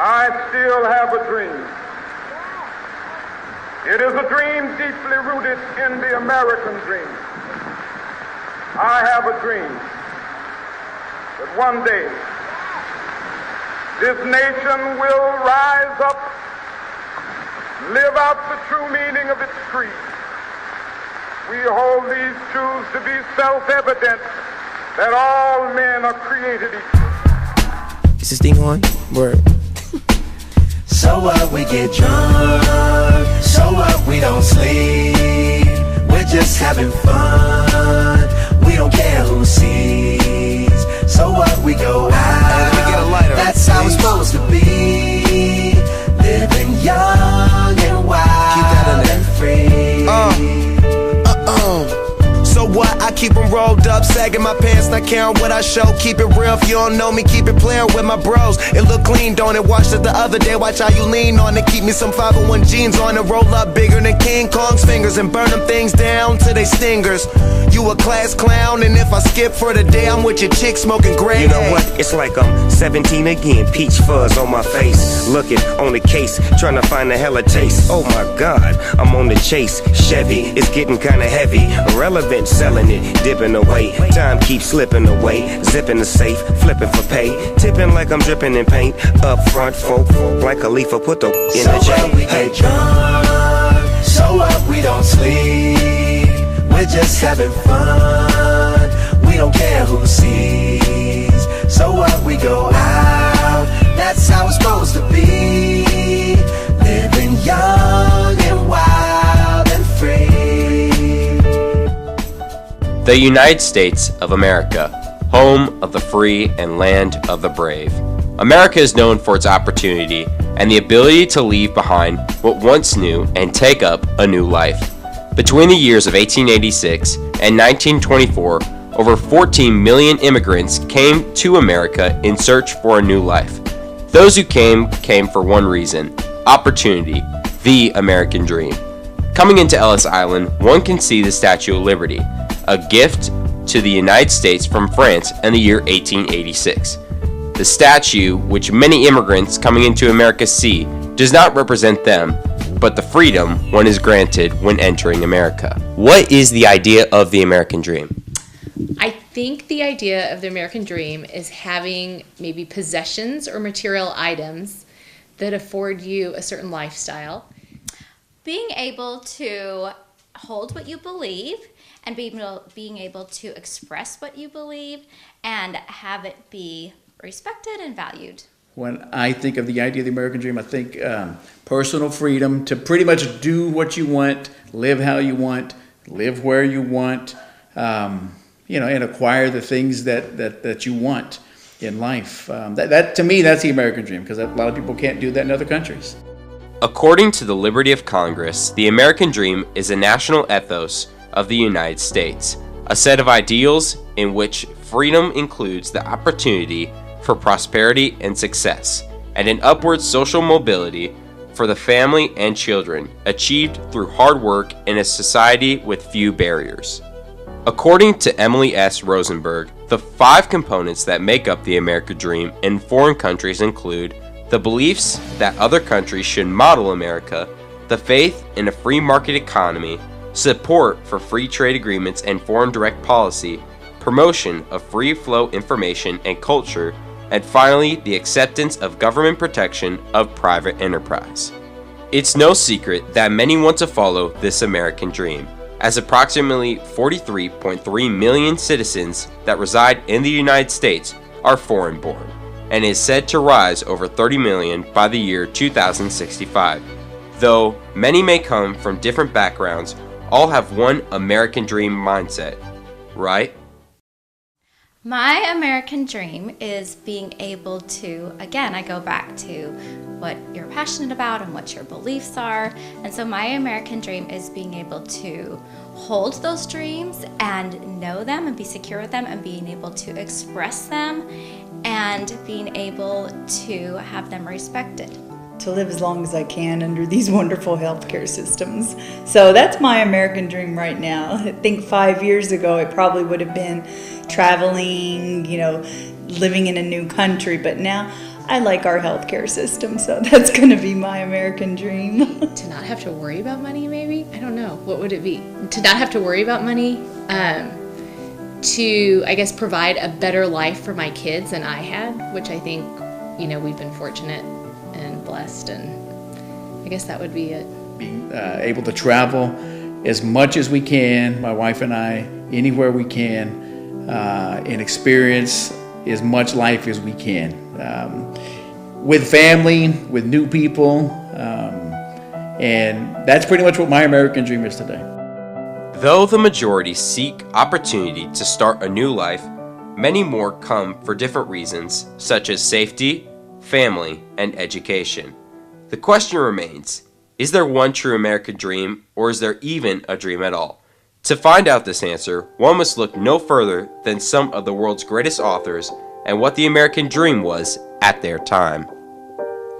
I still have a dream. It is a dream deeply rooted in the American dream. I have a dream that one day this nation will rise up, live out the true meaning of its creed. We hold these truths to be self-evident that all men are created equal. Is this thing on? Word. So what, we get drunk. So what, we don't sleep. We're just having fun. We don't care who sees. So what, we go out. Let me get a lighter. That's how it's supposed to be. Living young and wild and free. So what? I keep them rolled up, sagging my pants, not caring what I show. Keep it real, if you don't know me, keep it playing with my bros. It look clean, don't it? Watched it the other day, watch how you lean on it. Keep me some 501 jeans on it, roll up bigger than King Kong's fingers and burn them things down to they stingers. You a class clown, and if I skip for the day, I'm with your chick smoking gray. You know what? It's like I'm 17 again, peach fuzz on my face. Looking on the case, trying to find a hella taste. Oh my God, I'm on the chase. Chevy, it's getting kinda heavy. Irrelevant, selling it, dipping away. Time keeps slipping away. Zipping the safe, flipping for pay. Tipping like I'm dripping in paint. Up front, folk, like Khalifa, put the in the So what, we get drunk. So what, we don't sleep. We're just having fun. We don't care who sees. So what, we go out. That's how it's supposed to be. Living young and wild and free. The United States of America, home of the free and land of the brave. America is known for its opportunity and the ability to leave behind what once knew and take up a new life. Between the years of 1886 and 1924, over 14 million immigrants came to America in search for a new life. Those who came for one reason: opportunity, the American dream. Coming into Ellis Island, one can see the Statue of Liberty, a gift to the United States from France in the year 1886. The statue, which many immigrants coming into America see, does not represent them, but the freedom one is granted when entering America. What is the idea of the American dream? I think the idea of the American dream is having maybe possessions or material items that afford you a certain lifestyle. Being able to hold what you believe and being able to express what you believe and have it be respected and valued. When I think of the idea of the American dream, I think personal freedom to pretty much do what you want, live how you want, live where you want, and acquire the things that you want in life. That to me, that's the American dream, because a lot of people can't do that in other countries. According to the Liberty of Congress, the American dream is a national ethos of the United States, a set of ideals in which freedom includes the opportunity for prosperity and success, and an upward social mobility for the family and children, achieved through hard work in a society with few barriers. According to Emily S. Rosenberg, the 5 components that make up the American dream in foreign countries include the beliefs that other countries should model America, the faith in a free market economy, support for free trade agreements and foreign direct policy, promotion of free flow information and culture, and finally, the acceptance of government protection of private enterprise. It's no secret that many want to follow this American dream, as approximately 43.3 million citizens that reside in the United States are foreign-born, and is said to rise over 30 million by the year 2065. Though many may come from different backgrounds, all have one American dream mindset, right? My American dream is being able to, again, I go back to what you're passionate about and what your beliefs are. And so my American dream is being able to hold those dreams and know them and be secure with them and being able to express them and being able to have them respected. To live as long as I can under these wonderful healthcare systems. So that's my American dream right now. I think 5 years ago it probably would have been traveling, living in a new country, but now I like our healthcare system, so that's going to be my American dream. To not have to worry about money, maybe? I don't know. What would it be? To not have to worry about money? To, I guess, provide a better life for my kids than I had, which I think, we've been fortunate and blessed, and I guess that would be it. Being able to travel as much as we can, my wife and I, anywhere we can, and experience as much life as we can. With family, with new people, and that's pretty much what my American dream is today. Though the majority seek opportunity to start a new life, many more come for different reasons, such as safety, family, and education. The question remains, is there one true American dream, or is there even a dream at all? To find out this answer, one must look no further than some of the world's greatest authors and what the American dream was at their time.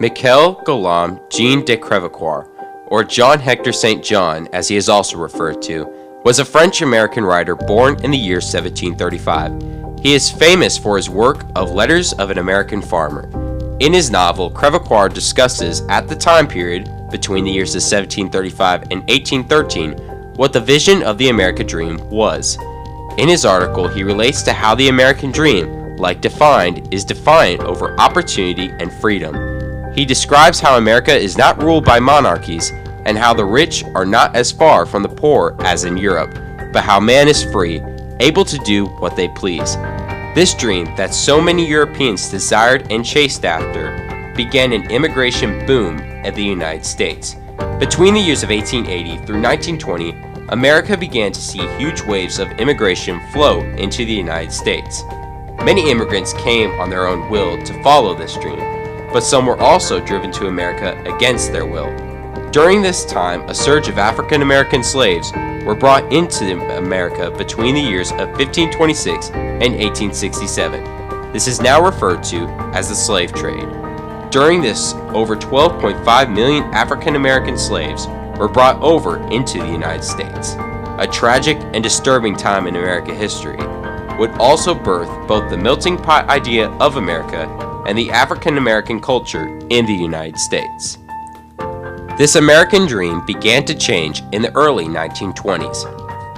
Michel Guillaume Jean de Crevecoeur, or John Hector St. John as he is also referred to, was a French-American writer born in the year 1735. He is famous for his work of Letters of an American Farmer. In his novel, Crevecoeur discusses, at the time period between the years of 1735 and 1813, what the vision of the American dream was. In his article, he relates to how the American dream, like defined, is defiant over opportunity and freedom. He describes how America is not ruled by monarchies, and how the rich are not as far from the poor as in Europe, but how man is free, able to do what they please. This dream that so many Europeans desired and chased after began an immigration boom in the United States. Between the years of 1880 through 1920, America began to see huge waves of immigration flow into the United States. Many immigrants came on their own will to follow this dream, but some were also driven to America against their will. During this time, a surge of African American slaves were brought into America between the years of 1526 and 1867. This is now referred to as the slave trade. During this, over 12.5 million African American slaves were brought over into the United States. A tragic and disturbing time in American history would also birth both the melting pot idea of America and the African American culture in the United States. This American dream began to change in the early 1920s.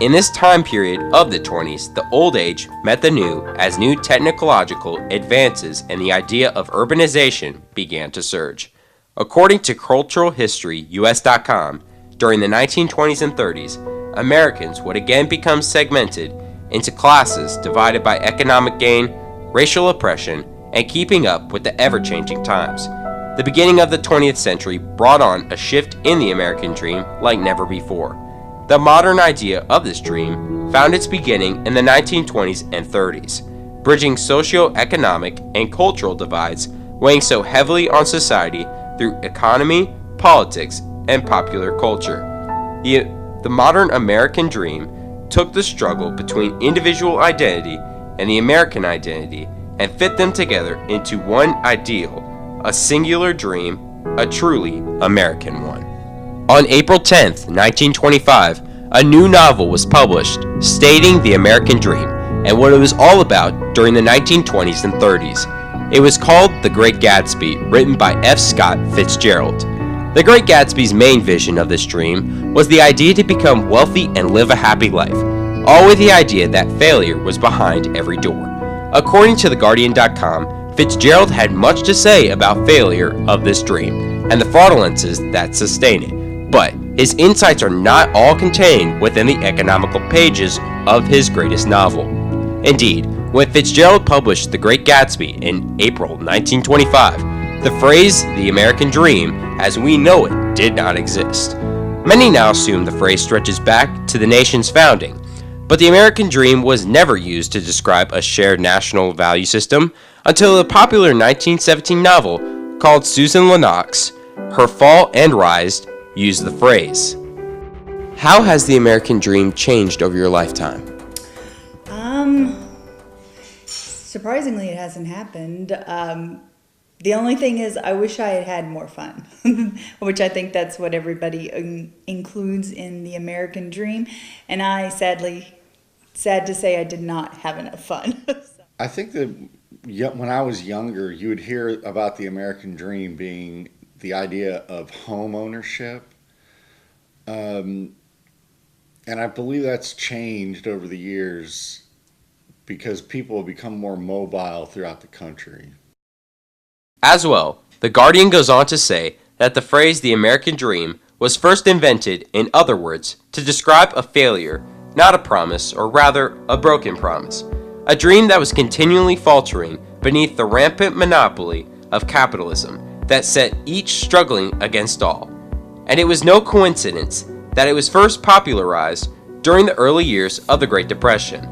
In this time period of the 20s, the old age met the new as new technological advances and the idea of urbanization began to surge. According to culturalhistoryus.com, during the 1920s and 30s, Americans would again become segmented into classes divided by economic gain, racial oppression, and keeping up with the ever-changing times. The beginning of the 20th century brought on a shift in the American dream like never before. The modern idea of this dream found its beginning in the 1920s and 30s, bridging socio-economic and cultural divides weighing so heavily on society through economy, politics, and popular culture. The modern American dream took the struggle between individual identity and the American identity and fit them together into one ideal, a singular dream, a truly American one. On April 10th, 1925, a new novel was published stating the American dream and what it was all about during the 1920s and 30s. It was called The Great Gatsby, written by F. Scott Fitzgerald. The Great Gatsby's main vision of this dream was the idea to become wealthy and live a happy life, all with the idea that failure was behind every door. According to TheGuardian.com, Fitzgerald had much to say about failure of this dream and the fraudulences that sustain it, but his insights are not all contained within the economical pages of his greatest novel. Indeed, when Fitzgerald published The Great Gatsby in April 1925, the phrase "the American dream" as we know it did not exist. Many now assume the phrase stretches back to the nation's founding, but the American dream was never used to describe a shared national value system until the popular 1917 novel called Susan Lennox, Her Fall and Rise, used the phrase. How has the American dream changed over your lifetime? Surprisingly, it hasn't happened. The only thing is I wish I had had more fun, which I think that's what everybody includes in the American dream. And I sad to say I did not have enough fun. I think that when I was younger, you would hear about the American dream being the idea of home ownership. And I believe that's changed over the years because people have become more mobile throughout the country. As well, The Guardian goes on to say that the phrase the American dream was first invented, in other words, to describe a failure, not a promise, or rather, a broken promise. A dream that was continually faltering beneath the rampant monopoly of capitalism that set each struggling against all. And it was no coincidence that it was first popularized during the early years of the Great Depression.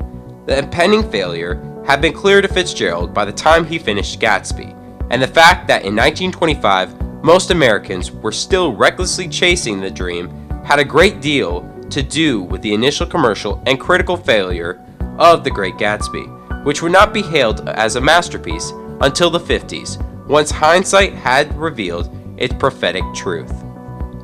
The impending failure had been clear to Fitzgerald by the time he finished Gatsby, and the fact that in 1925 most Americans were still recklessly chasing the dream had a great deal to do with the initial commercial and critical failure of The Great Gatsby, which would not be hailed as a masterpiece until the 50s, once hindsight had revealed its prophetic truth.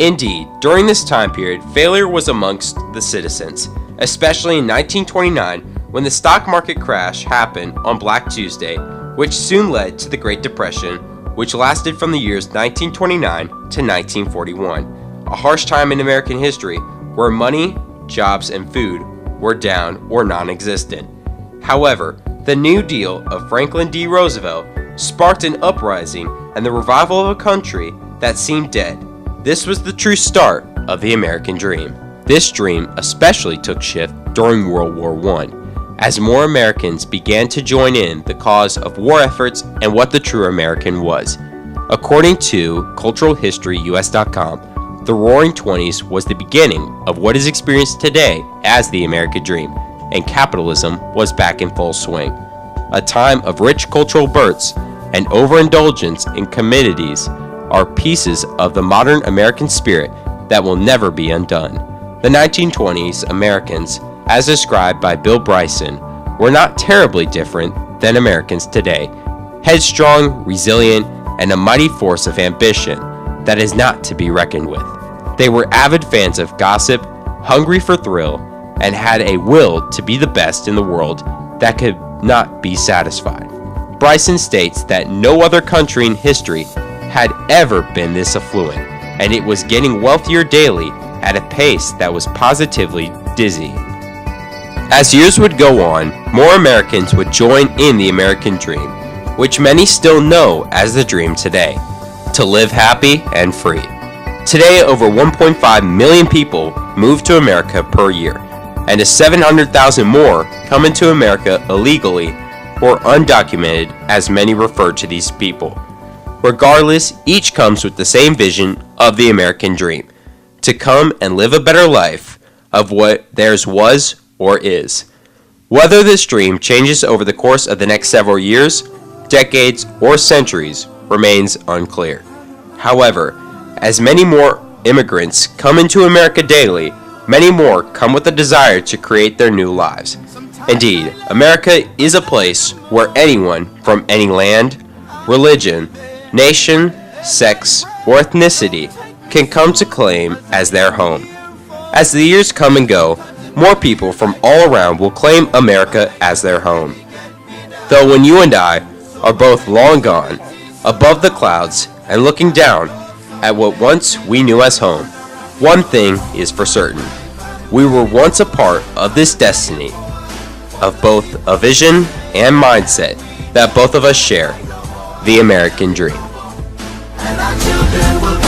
Indeed, during this time period, failure was amongst the citizens, especially in 1929 when the stock market crash happened on Black Tuesday, which soon led to the Great Depression, which lasted from the years 1929 to 1941, a harsh time in American history where money, jobs, and food were down or non-existent. However, the New Deal of Franklin D. Roosevelt sparked an uprising and the revival of a country that seemed dead. This was the true start of the American dream. This dream especially took shift during World War I, as more Americans began to join in the cause of war efforts and what the true American was. According to culturalhistoryus.com, the Roaring Twenties was the beginning of what is experienced today as the American dream, and capitalism was back in full swing. A time of rich cultural births and overindulgence in commodities are pieces of the modern American spirit that will never be undone. The 1920s Americans, as described by Bill Bryson, were not terribly different than Americans today, headstrong, resilient, and a mighty force of ambition that is not to be reckoned with. They were avid fans of gossip, hungry for thrill, and had a will to be the best in the world that could not be satisfied. Bryson states that no other country in history had ever been this affluent, and it was getting wealthier daily at a pace that was positively dizzy. As years would go on, more Americans would join in the American dream, which many still know as the dream today, to live happy and free. Today, over 1.5 million people move to America per year, and 700,000 more come into America illegally or undocumented, as many refer to these people. Regardless, each comes with the same vision of the American dream, to come and live a better life of what theirs was or is. Whether this dream changes over the course of the next several years, decades, or centuries remains unclear. However, as many more immigrants come into America daily, many more come with a desire to create their new lives. Indeed, America is a place where anyone from any land, religion, nation, sex, or ethnicity can come to claim as their home. As the years come and go, more people from all around will claim America as their home. Though when you and I are both long gone, above the clouds and looking down at what once we knew as home, one thing is for certain. We were once a part of this destiny, of both a vision and mindset that both of us share, the American dream. And our children will